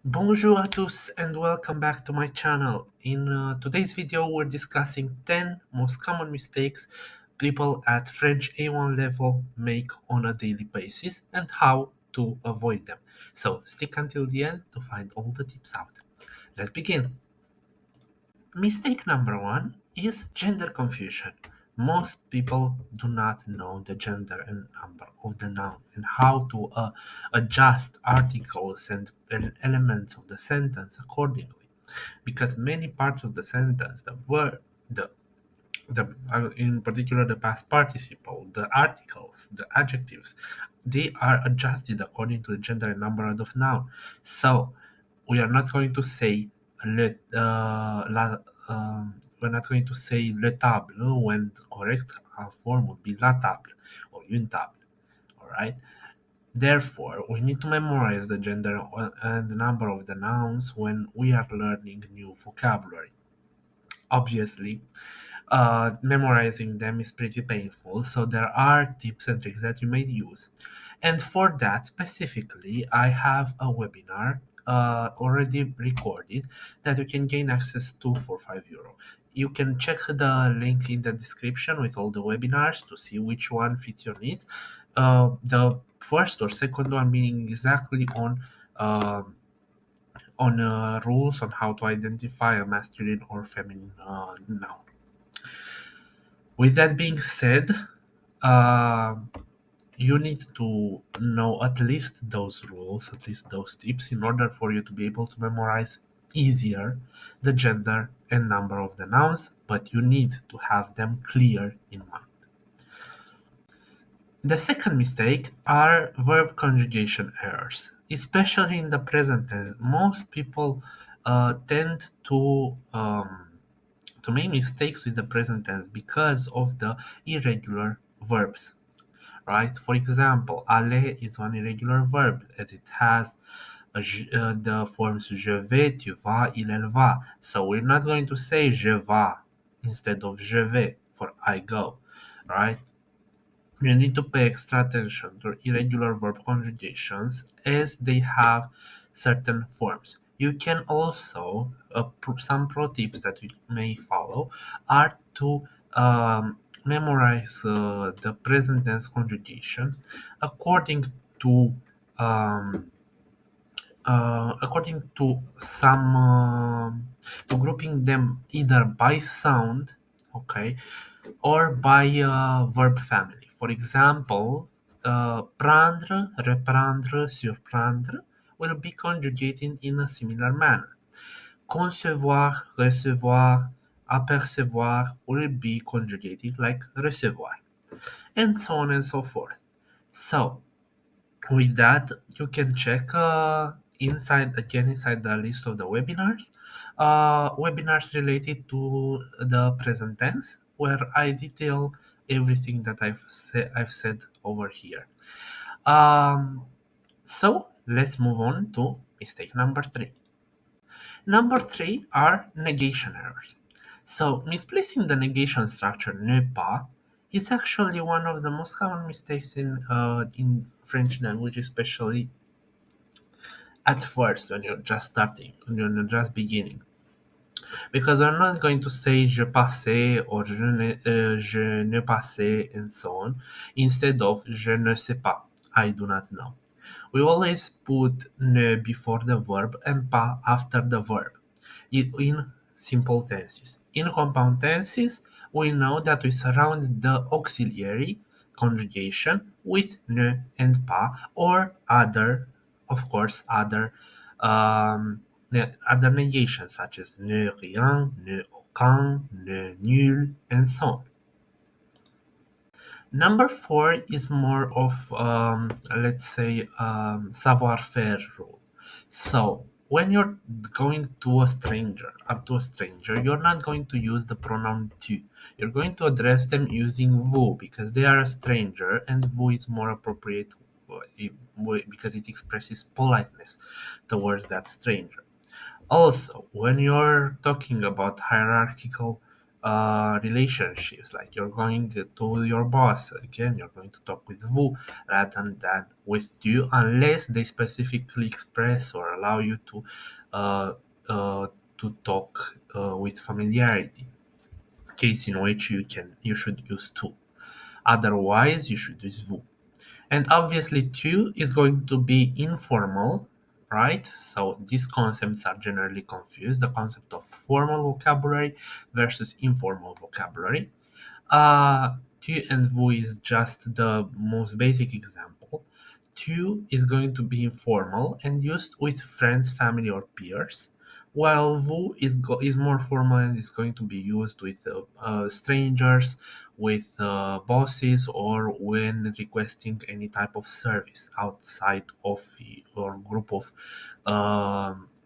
Bonjour à tous and welcome back to my channel. In today's video, we're discussing 10 most common mistakes people at French A1 level make on a daily basis and how to avoid them. So stick until the end to find all the tips out. Let's begin. Mistake number one is gender confusion. Most people do not know the gender and number of the noun and how to adjust articles and elements of the sentence accordingly. Because many parts of the sentence, the word, the in particular the past participle, the articles, the adjectives, they are adjusted according to the gender and number of the noun. So we are not going to say we're not going to say le table when the correct form would be la table or une table. All right. Therefore, we need to memorize the gender and the number of the nouns when we are learning new vocabulary. Obviously, memorizing them is pretty painful, so there are tips and tricks that you may use. And for that specifically, I have a webinar already recorded that you can gain access to for €5. You can check the link in the description with all the webinars to see which one fits your needs. The first or second one being exactly on rules on how to identify a masculine or feminine noun. With that being said, uh, you need to know at least those rules, at least those tips, in order for you to be able to memorize easier the gender and number of the nouns, but you need to have them clear in mind. The second mistake are verb conjugation errors, especially in the present tense. Most people tend to make mistakes with the present tense because of the irregular verbs, right? For example, aller is one irregular verb and it has the forms je vais, tu vas, il, elle va. So we're not going to say je vais instead of je vais for I go, right? You need to pay extra attention to irregular verb conjugations as they have certain forms. You can also, some pro tips that you may follow are to memorize the present tense conjugation according to um, according to some to grouping them either by sound, okay, or by verb family. For example, prendre, reprendre, surprendre will be conjugated in a similar manner. Concevoir, recevoir, apercevoir will be conjugated like recevoir, and so on and so forth. So, with that, you can check inside the list of the webinars related to the present tense, where I detail everything that I've said over here. So let's move on to mistake number three. Number three are negation errors. So misplacing the negation structure ne pas is actually one of the most common mistakes in French language, especially at first when you're just starting, when you're just beginning. Because we're not going to say je passais or je ne passais and so on, instead of je ne sais pas, I do not know. We always put ne before the verb and pas after the verb in simple tenses. In compound tenses, we know that we surround the auxiliary conjugation with ne and pas or other, of course, um, other negations such as ne rien, ne aucun, ne nul, and so on. Number four is more of, let's say, savoir-faire rule. So when you're going to a stranger, up to a stranger, you're not going to use the pronoun tu. You're going to address them using vous because they are a stranger, and vous is more appropriate because it expresses politeness towards that stranger. Also, when you're talking about hierarchical relationships, like you're going to your boss, again you're going to talk with vous rather than with you, unless they specifically express or allow you uh, uh, to talk with familiarity, case in which you should use tu. Otherwise, you should use vous. And obviously, tu is going to be informal, right? So these concepts are generally confused, the concept of formal vocabulary versus informal vocabulary. Tu and vous is just the most basic example. Tu is going to be informal and used with friends, family, or peers, while vous is more formal and is going to be used with strangers, with bosses, or when requesting any type of service outside of your group of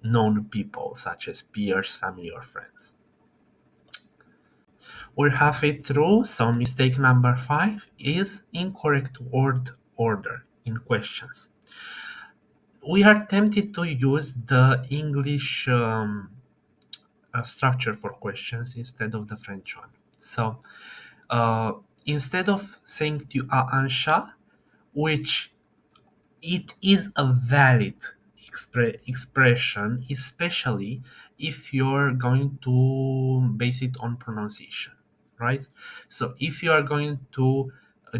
known people, such as peers, family, or friends. We're halfway through, so mistake number 5 is incorrect word order in questions. We are tempted to use the English structure for questions instead of the French one. So uh, instead of saying tu as un chat, which it is a valid expression, especially if you're going to base it on pronunciation, right? So if you are going to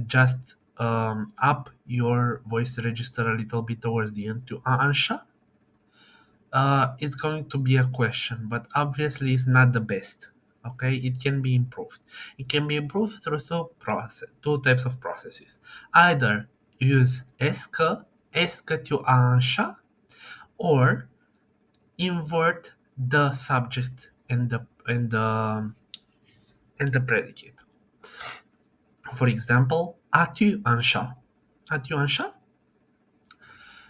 just up your voice register a little bit towards the end to ansha, it's going to be a question, but obviously it's not the best. Okay, it can be improved. It can be improved through two types of processes. Either use est-ce que tu as un chat, or invert the subject and the predicate. For example, as-tu un chat? As-tu un chat?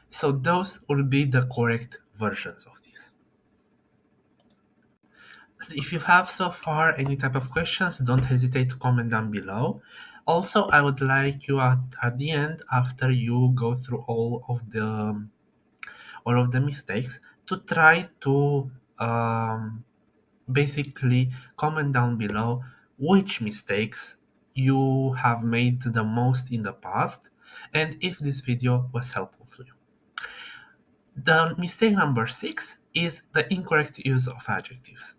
So those would be the correct versions of this. So if you have so far any type of questions, don't hesitate to comment down below. Also, I would like you at the end, after you go through all of the mistakes, to try to basically comment down below which mistakes you have made the most in the past, and if this video was helpful to you. The mistake number 6 is the incorrect use of adjectives.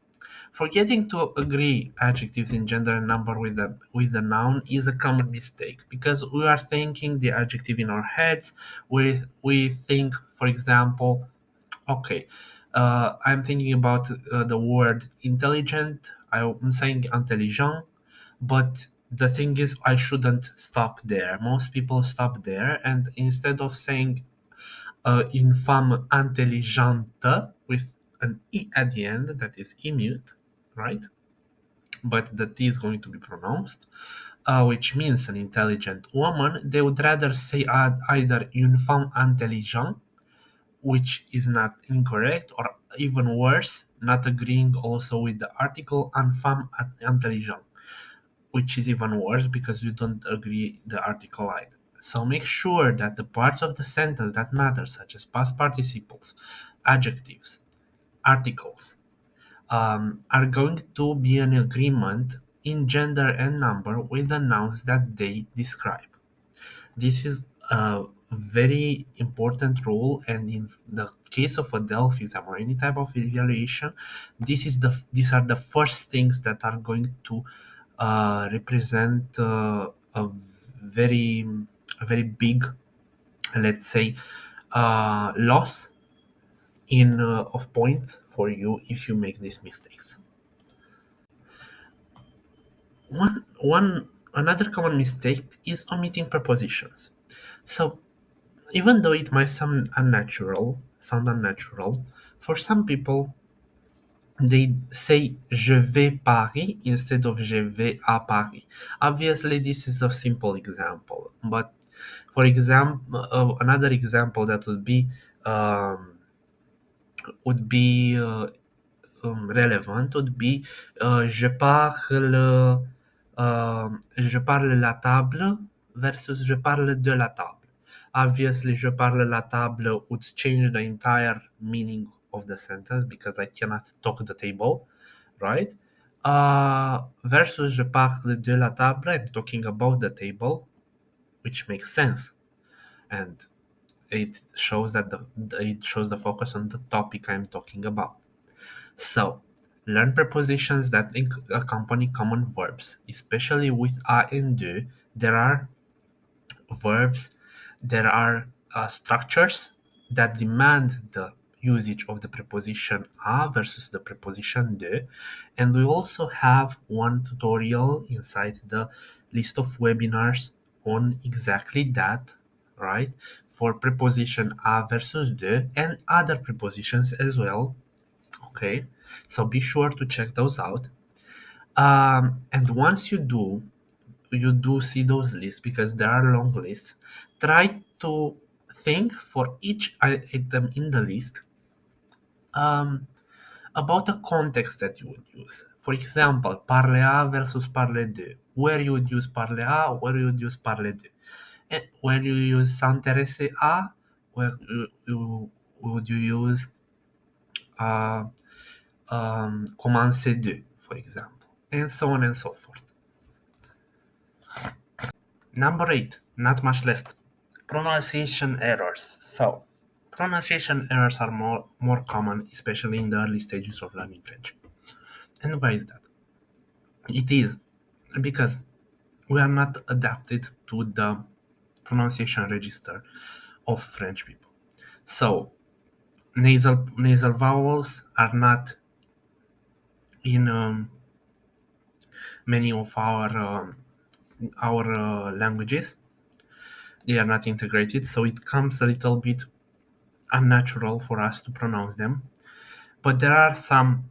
Forgetting to agree adjectives in gender and number with the noun is a common mistake, because we are thinking the adjective in our heads. We think, for example, okay, I'm thinking about the word intelligent. I'm saying intelligent, but the thing is, I shouldn't stop there. Most people stop there, and instead of saying une femme intelligente with an e at the end, that is e mute, right? But the t is going to be pronounced, which means an intelligent woman. They would rather say either une femme intelligente, which is not incorrect, or even worse, not agreeing also with the article "une femme intelligente," which is even worse because you don't agree the article either. So make sure that the parts of the sentence that matter, such as past participles, adjectives, articles, are going to be in agreement in gender and number with the nouns that they describe. This is a very important rule, and in the case of a DELF exam or any type of evaluation, these are the first things that are going to represent very a very big, let's say, loss in of points for you if you make these mistakes. One another common mistake is omitting prepositions. So even though it might sound unnatural, for some people they say je vais Paris instead of je vais à Paris. Obviously, this is a simple example, but for example, another example that would be relevant would be je parle la table versus je parle de la table. Obviously, je parle la table would change the entire meaning of the sentence because I cannot talk the table, right? Versus je parle de la table, I'm talking about the table, which makes sense. And it shows the focus on the topic I'm talking about. So, learn prepositions that accompany common verbs, especially with a and de. There are verbs, there are structures that demand the usage of the preposition a versus the preposition de, and we also have one tutorial inside the list of webinars on exactly that, right? For preposition a versus de and other prepositions as well. Okay, so be sure to check those out. And once you do see those lists because there are long lists. Try to think for each item in the list um, about the context that you would use. For example, parler a versus parler de. Where you would use parler a, where you would use parler de. And where you use s'intéresser à, where would you use uh, commencer de, for example, and so on and so forth. Number 8, not much left. Pronunciation errors. So, pronunciation errors are more common, especially in the early stages of learning French. And why is that? It is because we are not adapted to the pronunciation register of French people. So, nasal vowels are not in many of our languages. They are not integrated, so it comes a little bit unnatural for us to pronounce them. But there are some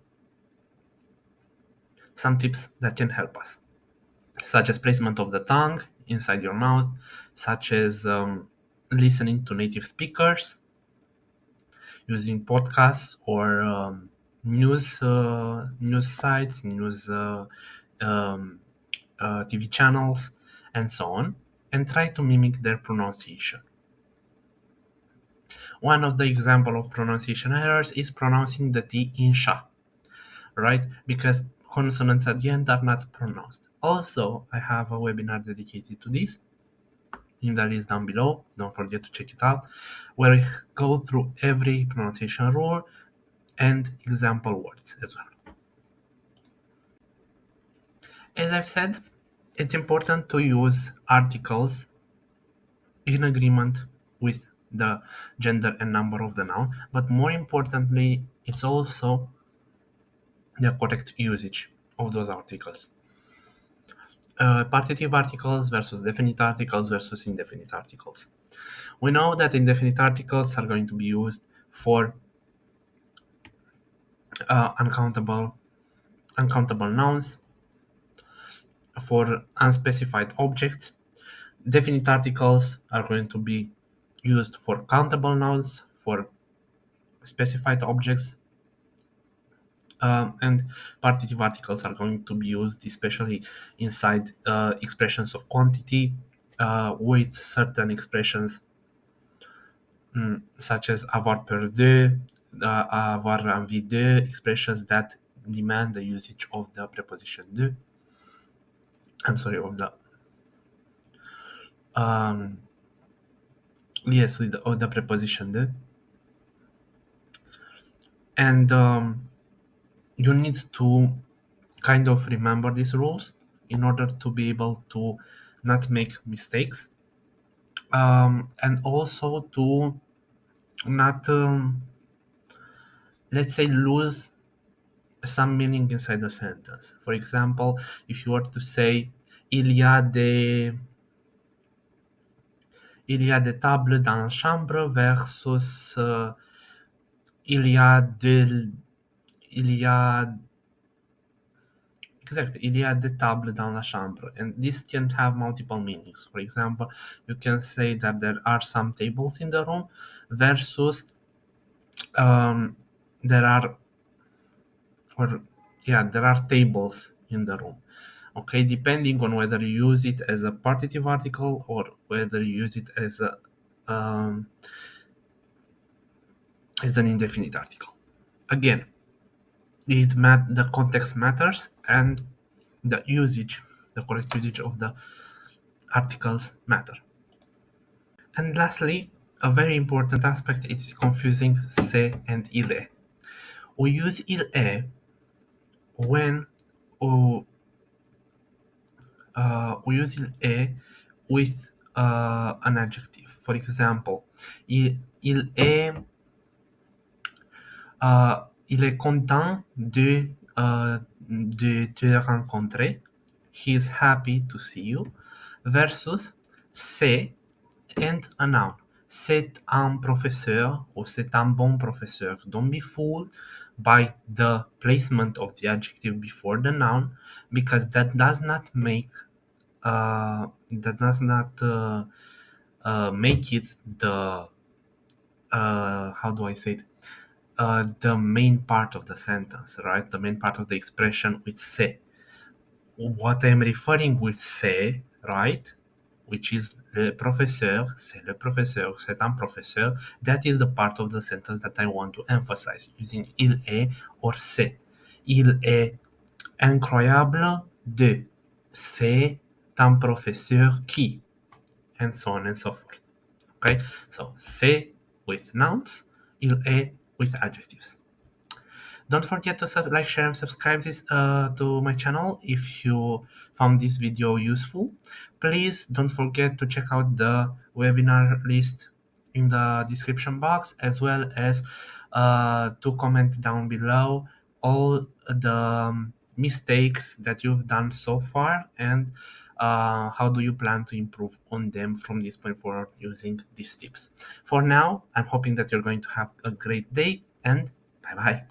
tips that can help us, such as placement of the tongue inside your mouth, such as listening to native speakers, using podcasts or news sites, news um, TV channels, and so on, and try to mimic their pronunciation. One of the example of pronunciation errors is pronouncing the T in sha, right? Because consonants at the end are not pronounced. Also, I have a webinar dedicated to this in the list down below. Don't forget to check it out, where I go through every pronunciation rule and example words as well. As I've said, it's important to use articles in agreement with the gender and number of the noun, but more importantly, it's also the correct usage of those articles. Partitive articles versus definite articles versus indefinite articles. We know that indefinite articles are going to be used for uncountable nouns, for unspecified objects. Definite articles are going to be used for countable nouns, for specified objects, and partitive articles are going to be used especially inside expressions of quantity with certain expressions such as avoir peur de, avoir envie de, expressions that demand the usage of the preposition de. I'm sorry, of the yes, with the preposition de. And you need to kind of remember these rules in order to be able to not make mistakes, and also to not let's say lose some meaning inside the sentence. For example, if you were to say il y a des tables dans la chambre versus il y a de il y a exactly il y a des tables dans la chambre, and this can have multiple meanings. For example, you can say that there are some tables in the room versus there are or yeah there are tables in the room. Okay, depending on whether you use it as a partitive article or whether you use it um, as an indefinite article. Again, the context matters, and the usage, the correct usage of the articles matter. And lastly, a very important aspect is confusing se and ile. We use ile when uh, we use ile with an adjective. For example, il est content de te rencontrer. He is happy to see you. Versus c'est and a noun. C'est un professeur or c'est un bon professeur. Don't be fooled by the placement of the adjective before the noun, because that does not make make it the how do I say it? The main part of the sentence, right? The main part of the expression with se. What I'm referring with se, right? Which is le professeur, c'est un professeur. That is the part of the sentence that I want to emphasize using il est or c'est. Il est incroyable de. C'est un professeur qui, and so on and so forth. Okay, so c'est with nouns, il est with adjectives. Don't forget to like, share, and subscribe this to my channel if you found this video useful. Please don't forget to check out the webinar list in the description box, as well as to comment down below all the mistakes that you've done so far, and how do you plan to improve on them from this point forward using these tips. For now, I'm hoping that you're going to have a great day, and bye bye.